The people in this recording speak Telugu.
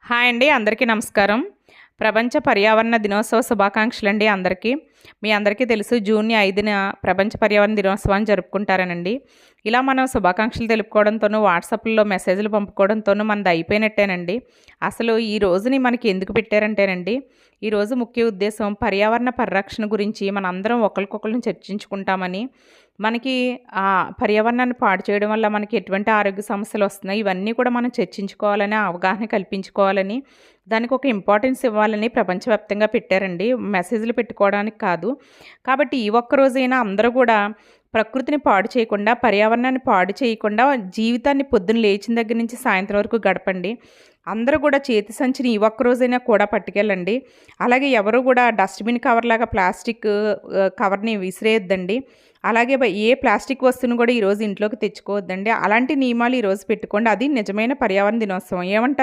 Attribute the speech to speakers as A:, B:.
A: హాయ్ అండి. అందరికీ నమస్కారం. ప్రపంచ పర్యావరణ దినోత్సవ శుభాకాంక్షలండి అందరికీ. మీ అందరికీ తెలుసు జూన్ 5న ప్రపంచ పర్యావరణ దినోత్సవాన్ని జరుపుకుంటారనండి. ఇలా మనం శుభాకాంక్షలు తెలుపుకోవడంతోనూ, వాట్సాప్‌లో మెసేజ్‌లు పంపుకోవడంతోనూ మనది అయిపోయినట్టేనండి. అసలు ఈ రోజుని మనకి ఎందుకు పెట్టారంటేనండి, ఈరోజు ముఖ్య ఉద్దేశం పర్యావరణ పరిరక్షణ గురించి మనందరం ఒకళ్ళకొకళ్ళం చర్చించుకుంటామని, మనకి పర్యావరణాన్ని పాడు చేయడం వల్ల మనకి ఎటువంటి ఆరోగ్య సమస్యలొస్తున్నాయి, ఇవన్నీ కూడా మనం చర్చించుకోవాలని, అవగాహన కల్పించుకోవాలని, దానికి ఒక ఇంపార్టెన్స్ ఇవ్వాలని ప్రపంచవ్యాప్తంగా పెట్టారండి. మెసేజ్‌లు పెట్టుకోవడానికి కాదు. కాబట్టి ఈ ఒక్క రోజైనా అందరూ గూడా ప్రకృతిని పాడు చేయకుండా, పర్యావరణాన్ని పాడు చేయకుండా జీవితాన్ని పొద్దున్న లేచిన దగ్గర నుంచి సాయంత్రం వరకు గడపండి. అందరూ గూడా చేతి సంచిని ఈ ఒక్క రోజైనా కూడా పట్టుకెళ్ళండి. అలాగే ఎవరు గూడా డస్ట్‌బిన్ కవర్‌లాగా ప్లాస్టిక్ కవర్‌ని విసిరేయొద్దండి. అలాగే ఏ ప్లాస్టిక్ వస్తువును గూడా ఈరోజు ఇంట్లోకి తెచ్చుకోవద్దండి. అలాంటి నియమాలు ఈరోజు పెట్టుకోండి. అది నిజమైన పర్యావరణ దినోత్సవం. ఏమంటారు?